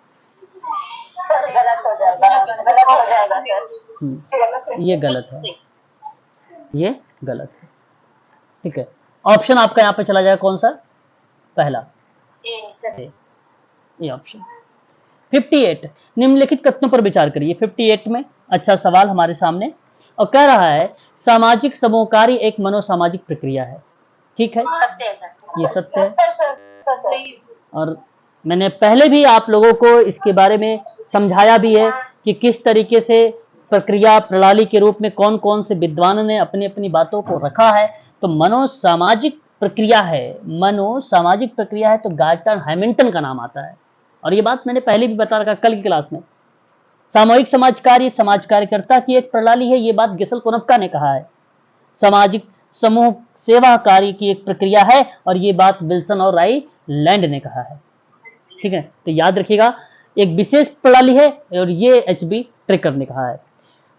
ये गलत है, ये गलत है, ठीक है। ऑप्शन आपका यहाँ पे चला जाएगा कौन सा? पहला, ये ऑप्शन। 58, निम्नलिखित कथनों पर विचार करिए। 58 में अच्छा सवाल हमारे सामने, और कह रहा है सामाजिक समूह कार्य एक मनोसामाजिक प्रक्रिया है, ठीक है, ये सत्य है। और मैंने पहले भी आप लोगों को इसके बारे में समझाया भी है कि किस तरीके से प्रक्रिया प्रणाली के रूप में कौन कौन से विद्वानों ने अपनी अपनी बातों को रखा है। तो मनोसामाजिक प्रक्रिया है, तो गार्टन हैमिल्टन का नाम आता है, और ये बात मैंने पहले भी बता रखा कल की क्लास में। सामूहिक समाज कार्य समाज कार्यकर्ता की एक प्रणाली है, ये बात गेसल कोनप्का ने कहा है। सामाजिक समूह सेवा कार्य की एक प्रक्रिया है, और ये बात विल्सन और राइलैंड ने कहा है, ठीक है। तो याद रखिएगा, एक विशेष प्रणाली है, और ये एचबी ट्रिकर ने कहा है।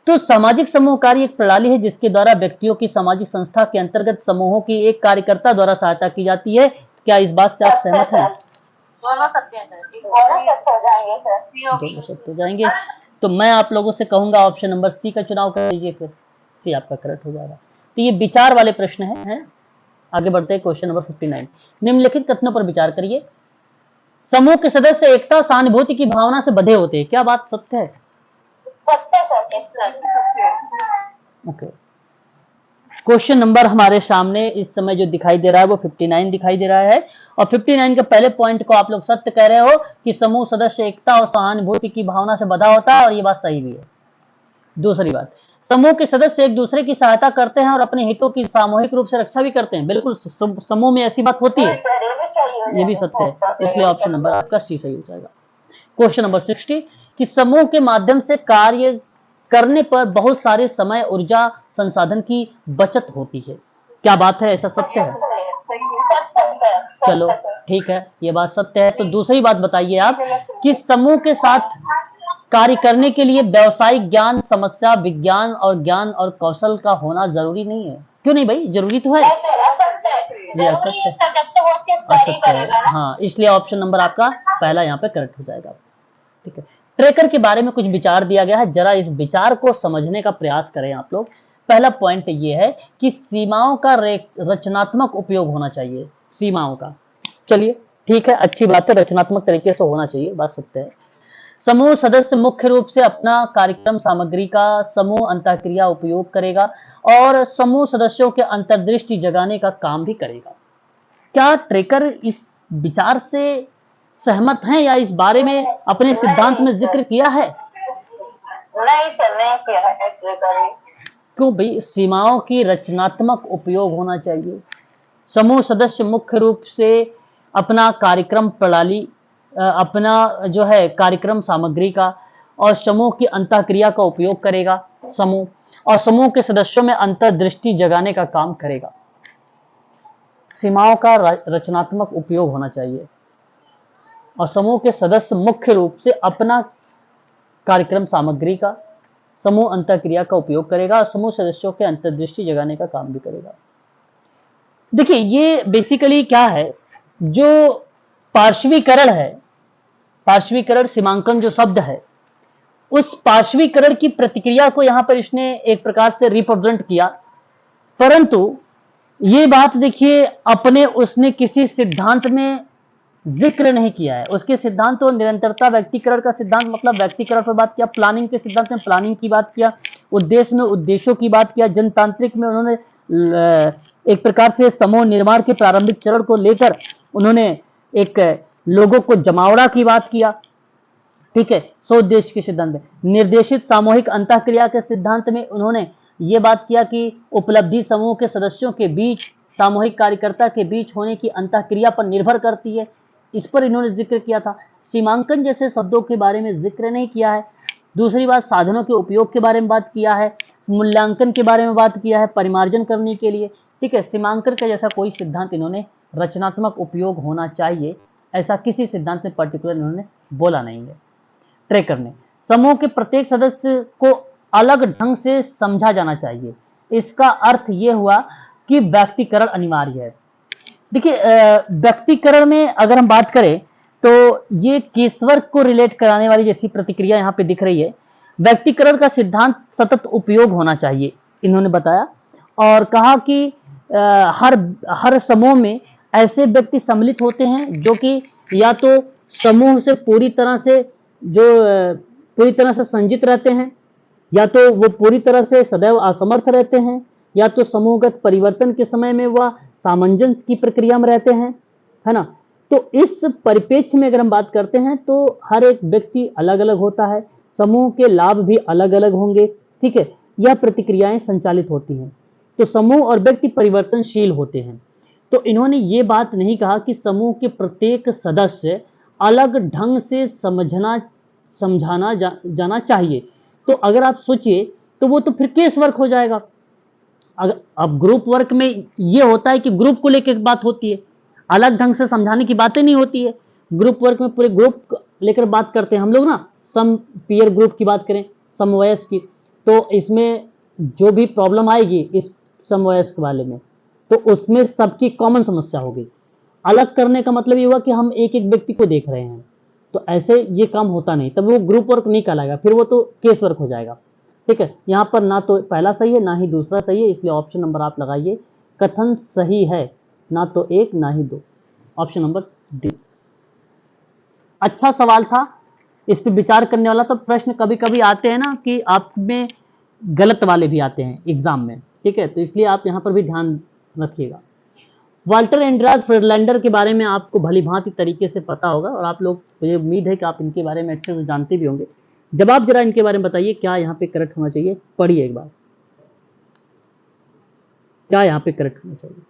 तो सामाजिक समूह कार्य एक प्रणाली है जिसके द्वारा व्यक्तियों की सामाजिक संस्था के अंतर्गत समूहों की एक कार्यकर्ता द्वारा सहायता की जाती है। क्या इस बात से आप सहमत हैं? दोनों सत्य है सर, दोनों सत्य हो जाएंगे। तो मैं आप लोगों से कहूंगा ऑप्शन नंबर सी का चुनाव कर लीजिए, फिर सी आपका करेक्ट हो जाएगा। तो ये विचार वाले प्रश्न है। आगे बढ़ते हैं क्वेश्चन नंबर 59। निम्नलिखित कथनों पर विचार करिए। समूह के सदस्य एकता और सहानुभूति की भावना से बंधे होते हैं, क्या बात सत्य है? ओके। क्वेश्चन नंबर हमारे सामने इस समय जो दिखाई दे रहा है वो 59 दिखाई दे रहा है, और 59 के पहले पॉइंट को आप लोग सत्य कह रहे हो कि समूह सदस्य एकता और सहानुभूति की भावना से बंधा होता है, और ये बात सही भी है। दूसरी बात, समूह के सदस्य एक दूसरे की सहायता करते हैं और अपने हितों की सामूहिक रूप से रक्षा भी करते हैं। बिल्कुल समूह में ऐसी बात होती है, ये भी सत्य है, इसलिए ऑप्शन नंबर आपका सी सही हो जाएगा। क्वेश्चन नंबर 60 कि समूह के माध्यम से कार्य करने पर बहुत सारे समय, ऊर्जा, संसाधन की बचत होती है, क्या बात है? ऐसा सत्य है? चलो ठीक है, ये बात सत्य है। तो दूसरी बात बताइए आप कि समूह के साथ कार्य करने के लिए व्यवसायिक ज्ञान, समस्या विज्ञान और ज्ञान और कौशल का होना जरूरी नहीं है। क्यों नहीं भाई, जरूरी तो है। ये असत्य है, हाँ, इसलिए ऑप्शन नंबर आपका पहला यहाँ पे करेक्ट हो जाएगा। ठीक है, ट्रैकर के बारे में कुछ विचार दिया गया है, जरा इस विचार को समझने का प्रयास करें आप लोग। पहला पॉइंट ये है कि सीमाओं का रचनात्मक उपयोग होना चाहिए, सीमाओं का। चलिए ठीक है, अच्छी बात है, रचनात्मक तरीके से होना चाहिए, बात सत्य है। समूह सदस्य मुख्य रूप से अपना कार्यक्रम सामग्री का समूह अंतःक्रिया उपयोग करेगा और समूह सदस्यों के अंतर्दृष्टि जगाने का काम भी करेगा। क्या ट्रेकर इस विचार से सहमत हैं या इस बारे में अपने सिद्धांत में जिक्र किया है? नहीं सर, नहीं किया है ट्रेकर। क्यों भाई? सीमाओं की रचनात्मक उपयोग होना चाहिए। समूह सदस्य मुख्य रूप से अपना कार्यक्रम प्रणाली, अपना जो है कार्यक्रम सामग्री का और समूह की अंतःक्रिया का उपयोग करेगा समूह, और समूह के सदस्यों में अंतर्दृष्टि जगाने का काम करेगा। सीमाओं का रचनात्मक उपयोग होना चाहिए और समूह के सदस्य मुख्य रूप से अपना कार्यक्रम सामग्री का समूह अंतःक्रिया का उपयोग करेगा और समूह सदस्यों के अंतर्दृष्टि जगाने का काम भी करेगा। देखिए ये बेसिकली क्या है, जो पार्श्वीकरण है, पार्श्वीकरण सीमांकन जो शब्द है, उस पार्श्वीकरण की प्रतिक्रिया को यहां पर इसने एक प्रकार से रिप्रेजेंट किया, परंतु ये बात देखिए अपने उसने किसी सिद्धांत में जिक्र नहीं किया है। उसके सिद्धांत तो निरंतरता, व्यक्तिकरण का सिद्धांत मतलब व्यक्तिकरण पर बात किया, प्लानिंग के सिद्धांत में प्लानिंग की बात किया, उद्देश्य में उद्देश्यों की बात किया, जनतांत्रिक में उन्होंने एक प्रकार से समूह निर्माण के प्रारंभिक चरण को लेकर उन्होंने एक लोगों को जमावड़ा की बात किया। ठीक है, स्वउद्देश्य के सिद्धांत में निर्देशित सामूहिक अंतःक्रिया के सिद्धांत में उन्होंने ये बात किया कि उपलब्धि समूह के सदस्यों के बीच, सामूहिक कार्यकर्ता के बीच होने की अंतःक्रिया पर निर्भर करती है, इस पर इन्होंने जिक्र किया था। सीमांकन जैसे शब्दों के बारे में जिक्र नहीं किया है। दूसरी बात, साधनों के उपयोग के बारे में बात किया है, मूल्यांकन के बारे में बात किया है परिमार्जन करने के लिए। ठीक है, सीमांकन का जैसा कोई सिद्धांत इन्होंने रचनात्मक उपयोग होना चाहिए ऐसा किसी सिद्धांत में पर्टिकुलर इन्होंने बोला नहीं है। ट्रेकर ने समूह के प्रत्येक सदस्य को अलग ढंग से समझा जाना चाहिए, इसका अर्थ यह हुआ कि व्यक्तिकरण अनिवार्य है। देखिए व्यक्तिकरण में अगर हम बात करें तो ये केसवर्ग को रिलेट कराने वाली जैसी प्रतिक्रिया यहाँ पे दिख रही है। व्यक्तिकरण का सिद्धांत सतत उपयोग होना चाहिए इन्होंने बताया, और कहा कि हर समूह में ऐसे व्यक्ति सम्मिलित होते हैं जो कि या तो समूह से पूरी तरह से संजित रहते हैं, या तो वो पूरी तरह से सदैव असमर्थ रहते हैं, या तो समूहगत परिवर्तन के समय में वह सामंजस्य की प्रक्रिया में रहते हैं, है ना। तो इस परिप्रेक्ष्य में अगर हम बात करते हैं तो हर एक व्यक्ति अलग अलग होता है, समूह के लाभ भी अलग अलग होंगे। ठीक है, यह प्रतिक्रियाएं संचालित होती हैं, तो समूह और व्यक्ति परिवर्तनशील होते हैं। तो इन्होंने ये बात नहीं कहा कि समूह के प्रत्येक सदस्य अलग ढंग से समझाना जाना चाहिए। तो अगर आप सोचिए तो वो तो फिर केस वर्क हो जाएगा। अब ग्रुप वर्क में ये होता है कि ग्रुप को लेकर बात होती है, अलग ढंग से समझाने की बातें नहीं होती है। ग्रुप वर्क में पूरे ग्रुप लेकर बात करते हैं हम लोग ना, सम पीयर ग्रुप की बात करें, समवयस्क की, तो इसमें जो भी प्रॉब्लम आएगी इस समवयस्क वाले में, तो उसमें सबकी कॉमन समस्या होगी। अलग करने का मतलब ये हुआ कि हम एक एक व्यक्ति को देख रहे हैं, तो ऐसे ये काम होता नहीं, तब वो ग्रुप वर्क नहीं कहलाएगा, फिर वो तो केस वर्क हो जाएगा। ठीक है, यहाँ पर ना तो पहला सही है ना ही दूसरा सही है, इसलिए ऑप्शन नंबर आप लगाइए, कथन सही है ना तो 1 ना ही 2। Option number D. अच्छा सवाल था, इस पे विचार करने वाला। तो प्रश्न कभी कभी आते हैं ना कि आप में गलत वाले भी आते हैं एग्जाम में, ठीक है, तो इसलिए आप यहां पर भी ध्यान रखिएगा। वाल्टर एंड्रास फ्रीडलैंडर के बारे में आपको भली भांति तरीके से पता होगा और आप लोग, मुझे उम्मीद है कि आप इनके बारे में अच्छे से जानते भी होंगे। जब आप जरा इनके बारे में बताइए क्या यहाँ पे करेक्ट होना चाहिए, पढ़िए एक बार, क्या यहाँ पे करेक्ट होना चाहिए।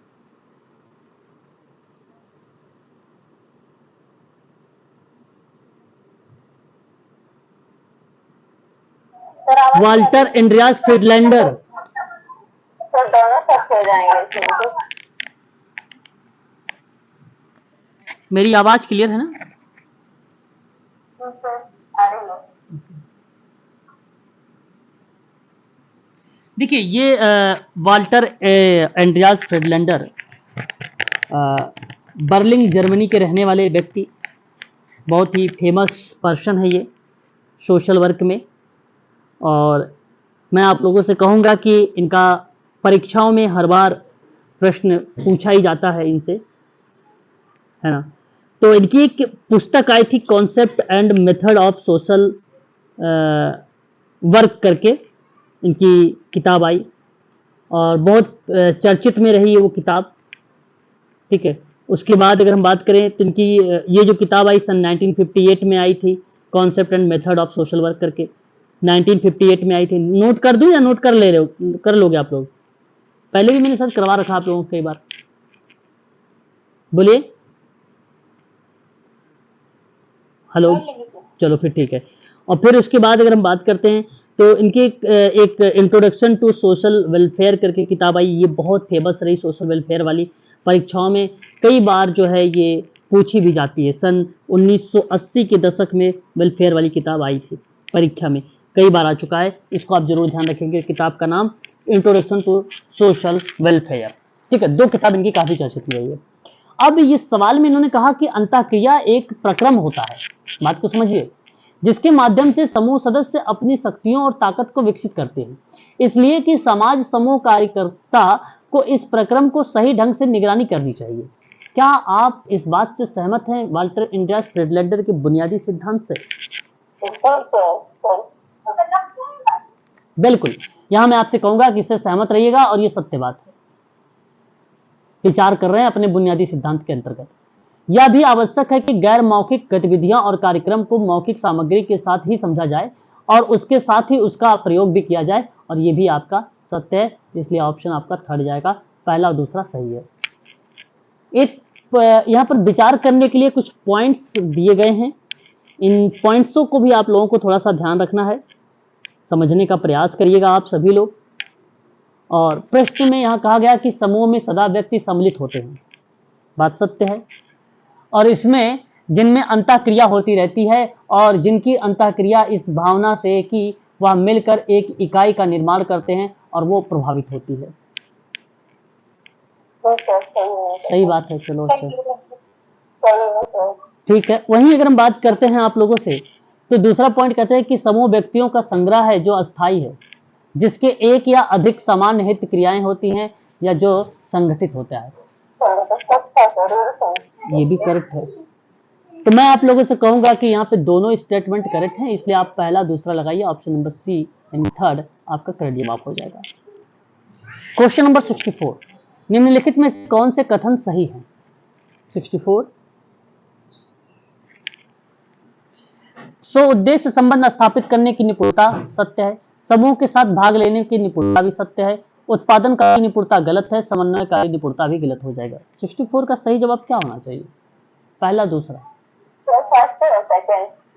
सर आवाज नहीं आ वाल्टर एंड्रियास फ्रीडलैंडर। रही। सर दोनों सच हो जाएंगे इसमें तो। मेरी आवाज क्लियर है ना? सर आ रही है। देखिए ये वाल्टर एंड्रियास फ्रीडलैंडर बर्लिन जर्मनी के रहने वाले व्यक्ति, बहुत ही फेमस पर्सन है ये सोशल वर्क में। और मैं आप लोगों से कहूँगा कि इनका परीक्षाओं में हर बार प्रश्न पूछा ही जाता है इनसे, है ना। तो इनकी एक पुस्तक आई थी, concept and method of social work करके इनकी किताब आई और बहुत चर्चित में रही है वो किताब, ठीक है। उसके बाद अगर हम बात करें तो इनकी ये जो किताब आई सन 1958 में आई थी, concept and method of social work करके 1958 में आई थी। नोट कर दूं या नोट कर ले रहे हो, कर लोगे आप लोग? पहले भी मैंने सर्च करवा रखा आप लोगों को कई बार, बोलिए। हेलो, चलो फिर ठीक है। और फिर उसके बाद अगर हम बात करते हैं तो इनकी एक इंट्रोडक्शन टू सोशल वेलफेयर करके किताब आई, ये बहुत फेमस रही सोशल वेलफेयर वाली, परीक्षाओं में कई बार जो है ये पूछी भी जाती है। सन 1980 के दशक में वेलफेयर वाली किताब आई थी, परीक्षा में कई बार आ चुका है, इसको आप जरूर ध्यान रखेंगे। किताब का नाम इंट्रोडक्शन टू सोशल वेलफेयर, ठीक है। 2 किताब इनकी काफी चर्चित हुई है। अब इस सवाल में इन्होंने कहा कि अंतःक्रिया एक प्रक्रम होता है, बात को समझिए, जिसके माध्यम से समूह सदस्य अपनी शक्तियों और ताकत को विकसित करते हैं, इसलिए कि समाज समूह कार्यकर्ता को इस प्रक्रम को सही ढंग से निगरानी करनी चाहिए। क्या आप इस बात से सहमत हैं वाल्टर एंड्रियास फ्रीडलैंडर के बुनियादी सिद्धांत से? बिल्कुल, यहां मैं आपसे कहूंगा कि इससे सहमत रहिएगा और ये सत्य बात है। विचार कर रहे हैं अपने बुनियादी सिद्धांत के अंतर्गत। यह भी आवश्यक है कि गैर मौखिक गतिविधियां और कार्यक्रम को मौखिक सामग्री के साथ ही समझा जाए और उसके साथ ही उसका प्रयोग भी किया जाए, और ये भी आपका सत्य है, इसलिए ऑप्शन आपका थर्ड जाएगा, पहला और दूसरा सही है। एक यहाँ पर विचार करने के लिए कुछ पॉइंट्स दिए गए हैं, इन पॉइंट्सों को भी आप लोगों को थोड़ा सा ध्यान रखना है, समझने का प्रयास करिएगा आप सभी लोग। और प्रश्न में यहाँ कहा गया कि समूह में सदा व्यक्ति सम्मिलित होते हैं, बात सत्य है। और इसमें जिनमें अंतःक्रिया होती रहती है और जिनकी अंतःक्रिया इस भावना से कि वह मिलकर एक इकाई का निर्माण करते हैं और वो प्रभावित होती है। सही बात है, चलो अच्छा ठीक है। वहीं अगर हम बात करते हैं आप लोगों से, तो दूसरा पॉइंट कहते हैं कि समूह व्यक्तियों का संग्रह है जो अस्थायी है, जिसके एक या अधिक समान हित क्रियाएं होती हैं या जो संगठित होता है। ये भी करेक्ट है। तो मैं आप लोगों से कहूंगा कि यहाँ पे दोनों स्टेटमेंट करेक्ट हैं, इसलिए आप पहला दूसरा लगाइए, ऑप्शन नंबर सी यानी थर्ड आपका करेक्ट जवाब हो जाएगा। क्वेश्चन नंबर 64, निम्नलिखित में कौन से कथन सही हैं? 64, उद्देश्य संबंध स्थापित करने की निपुणता सत्य है, समूह के साथ भाग लेने की निपुणता भी सत्य है, उत्पादनकारी निपुणता गलत है, समन्वयकारी निपुणता भी गलत हो जाएगा। 64 का सही जवाब क्या होना चाहिए? पहला दूसरा।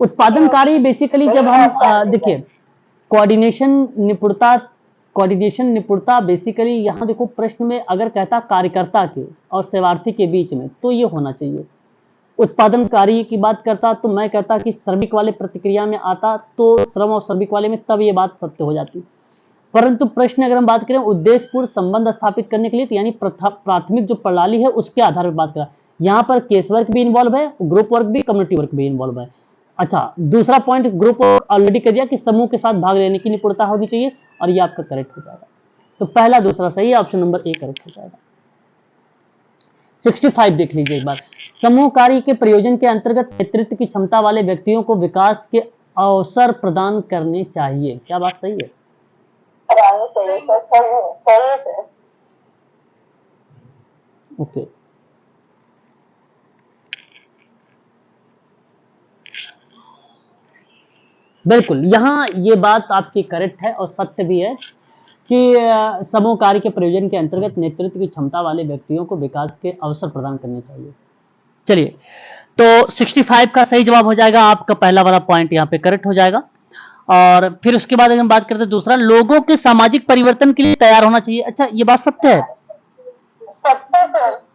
उत्पादनकारी बेसिकली जब हम देखिए कोऑर्डिनेशन निपुणता बेसिकली यहाँ देखो प्रश्न में अगर कहता कार्यकर्ता के और सेवार्थी के बीच में तो ये होना चाहिए। उत्पादनकारी की बात करता तो मैं कहता कि श्रमिक वाले प्रतिक्रिया में आता तो श्रम और श्रमिक वाले में, तब ये बात सत्य हो जाती। परंतु प्रश्न अगर हम बात करें उद्देश्यपूर्ण संबंध स्थापित करने के लिए, तो यानी प्राथमिक जो प्रणाली है उसके आधार पर बात करा, यहाँ पर केस वर्क भी इन्वॉल्व है, ग्रुप वर्क भी, कम्युनिटी वर्क भी इन्वॉल्व है। अच्छा, दूसरा पॉइंट ग्रुप ऑलरेडी कर दिया कि समूह के साथ भाग लेने की निपुणता होनी चाहिए, और ये आपका करेक्ट हो जाएगा। तो पहला दूसरा सही है, ऑप्शन नंबर ए करेक्ट हो जाएगा। 65 देख लीजिए एक बार। समूह कार्य के प्रयोजन के अंतर्गत नेतृत्व की क्षमता वाले व्यक्तियों को विकास के अवसर प्रदान करने चाहिए। क्या बात सही है? ओके, बिल्कुल, यहाँ ये बात आपकी करेक्ट है और सत्य भी है कि समूह कार्य के प्रयोजन के अंतर्गत नेतृत्व की क्षमता वाले व्यक्तियों को विकास के अवसर प्रदान करने चाहिए। चलिए, तो 65 का सही जवाब हो जाएगा, आपका पहला वाला पॉइंट यहाँ पे करेक्ट हो जाएगा। और फिर उसके बाद हम बात करते हैं दूसरा, लोगों के सामाजिक परिवर्तन के लिए तैयार होना चाहिए। अच्छा, ये बात सत्य है?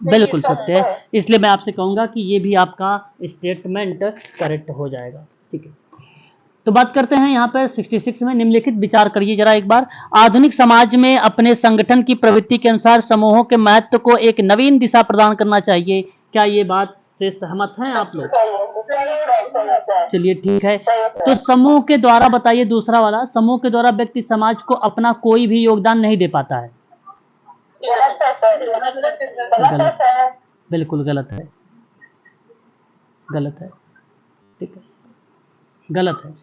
बिल्कुल सत्य है, इसलिए मैं आपसे कहूंगा कि ये भी आपका स्टेटमेंट करेक्ट हो जाएगा। ठीक है, तो बात करते हैं यहाँ पर 66 में, निम्नलिखित विचार करिए जरा एक बार। आधुनिक समाज में अपने संगठन की प्रवृत्ति के अनुसार समूहों के महत्व को एक नवीन दिशा प्रदान करना चाहिए। क्या ये बात से सहमत हैं आप लोग? चलिए ठीक है, तो समूह के द्वारा बताइए दूसरा वाला, समूह के द्वारा व्यक्ति समाज को अपना कोई भी योगदान नहीं दे पाता है। गलत, बिल्कुल गलत है, गलत है, ठीक है, गलत है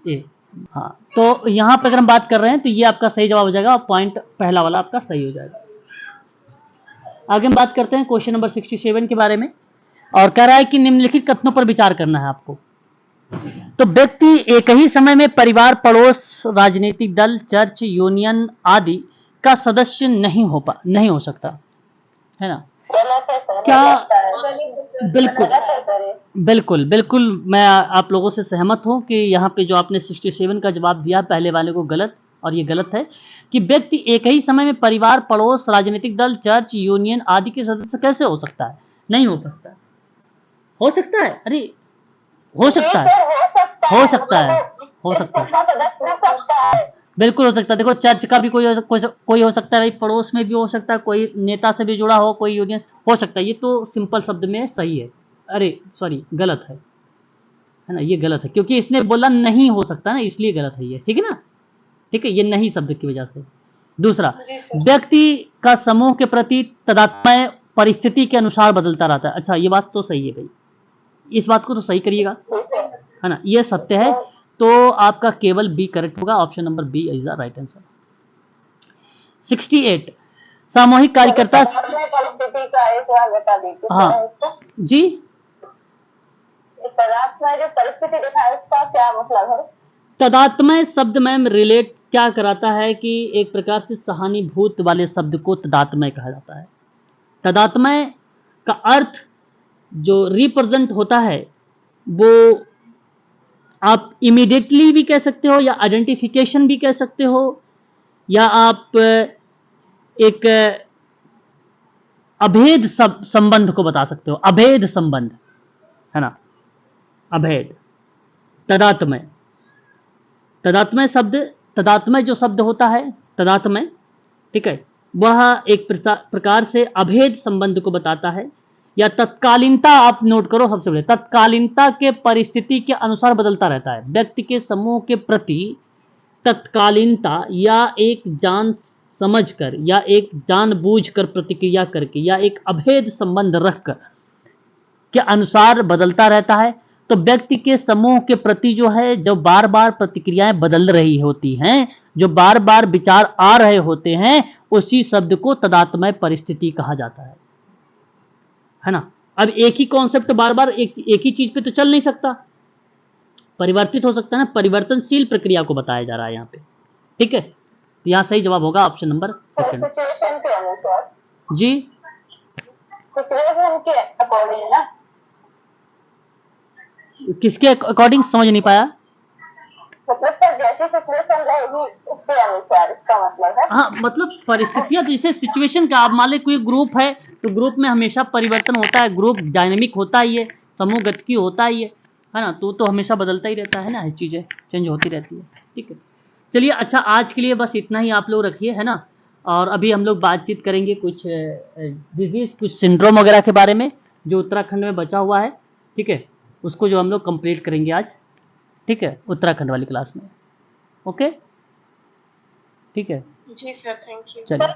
ए। हाँ, तो यहाँ पर अगर हम बात कर रहे हैं तो ये आपका सही जवाब हो जाएगा और पॉइंट पहला वाला आपका सही हो जाएगा। आगे हम बात करते हैं क्वेश्चन नंबर 67 के बारे में, और कह रहा है कि निम्नलिखित कथनों पर विचार करना है आपको। तो व्यक्ति एक ही समय में परिवार, पड़ोस, राजनीतिक दल, चर्च, यूनियन आदि का सदस्य नहीं हो सकता है ना? क्या? बिल्कुल बिल्कुल बिल्कुल, मैं आप लोगों से सहमत हूं कि यहाँ पे जो आपने 67 का जवाब दिया पहले वाले को गलत, और ये गलत है कि व्यक्ति एक ही समय में परिवार, पड़ोस, राजनीतिक दल, चर्च, यूनियन आदि के सदस्य कैसे हो सकता है? नहीं हो सकता। हो सकता है? अरे हो सकता है, हो सकता है, हो सकता है, बिल्कुल हो सकता है। देखो, चर्च का भी कोई हो सकता है भाई, पड़ोस में भी हो सकता है, कोई नेता से भी जुड़ा हो, कोई यूनियन हो सकता है। ये तो सिंपल शब्द में सही है, अरे सॉरी गलत है ना? ये गलत है क्योंकि इसने बोला नहीं हो सकता ना, इसलिए गलत है ये, ठीक है ना? ठीक है, ये नहीं शब्द की वजह से। दूसरा, व्यक्ति का समूह के प्रति तदात्म्य परिस्थिति के अनुसार बदलता रहता है। अच्छा, ये बात तो सही है भाई, इस बात को तो सही करिएगा, है ना? ये सत्य है, तो आपका केवल बी करेक्ट होगा, option number B is the right answer. 68, सामूहिक कार्यकर्ता। हाँ जी, जो परिस्थिति दिखाई उसका क्या मतलब है? तदात्म्य शब्द में रिलेट क्या कराता है कि एक प्रकार से सहानुभूत वाले शब्द को तदात्म्य कहा जाता है। तदात्म्य का अर्थ जो रिप्रेजेंट होता है वो आप इमीडिएटली भी कह सकते हो, या आइडेंटिफिकेशन भी कह सकते हो, या आप एक अभेद संबंध को बता सकते हो, अभेद संबंध, है ना? अभेद, तदात्म्य, तदात्म्य शब्द, तदात्म्य जो शब्द होता है तदात्म्य, ठीक है, वह एक प्रकार से अभेद संबंध को बताता है, या तत्कालीनता, आप नोट करो सबसे पहले, तत्कालीनता के परिस्थिति के अनुसार बदलता रहता है। व्यक्ति के समूह के प्रति तत्कालीनता या एक जान समझकर या एक जानबूझकर प्रतिक्रिया करके या एक अभेद संबंध रखकर के अनुसार बदलता रहता है। तो व्यक्ति के समूह के प्रति जो है, जो बार बार प्रतिक्रियाएं बदल रही होती हैं, जो बार बार विचार आ रहे होते हैं, उसी शब्द को तदात्म्य परिस्थिति कहा जाता है ना? अब एक ही कॉन्सेप्ट बार बार एक ही चीज पे तो चल नहीं सकता, परिवर्तित हो सकता है ना, परिवर्तनशील प्रक्रिया को बताया जा रहा है यहाँ पे, ठीक है? तो यहाँ सही जवाब होगा ऑप्शन नंबर सेकंड। जी, सिचुएशन के अकॉर्डिंग ना, किसके अकॉर्डिंग समझ नहीं पाया? मतलब जैसे सिचुएशन रहेगी उसके अनुसार, इसका मतलब है। हाँ, मतलब परिस्थितियां जैसे सिचुएशन का, आप मान लो कोई ग्रुप है तो ग्रुप में हमेशा परिवर्तन होता है, ग्रुप डायनेमिक होता ही है, समूह गतिकी होता ही है ना? तो हमेशा बदलता ही रहता है ना, ये चीजें चेंज होती रहती है, ठीक है? चलिए, अच्छा आज के लिए बस इतना ही आप लोग रखिए, है ना? और अभी हम लोग बातचीत करेंगे कुछ डिजीज, कुछ सिंड्रोम वगैरह के बारे में जो उत्तराखंड में बचा हुआ है, ठीक है? उसको जो हम लोग कंप्लीट करेंगे आज, ठीक है, उत्तराखंड वाली क्लास में। ओके, ठीक है जी सर, थैंक यू। चलिए।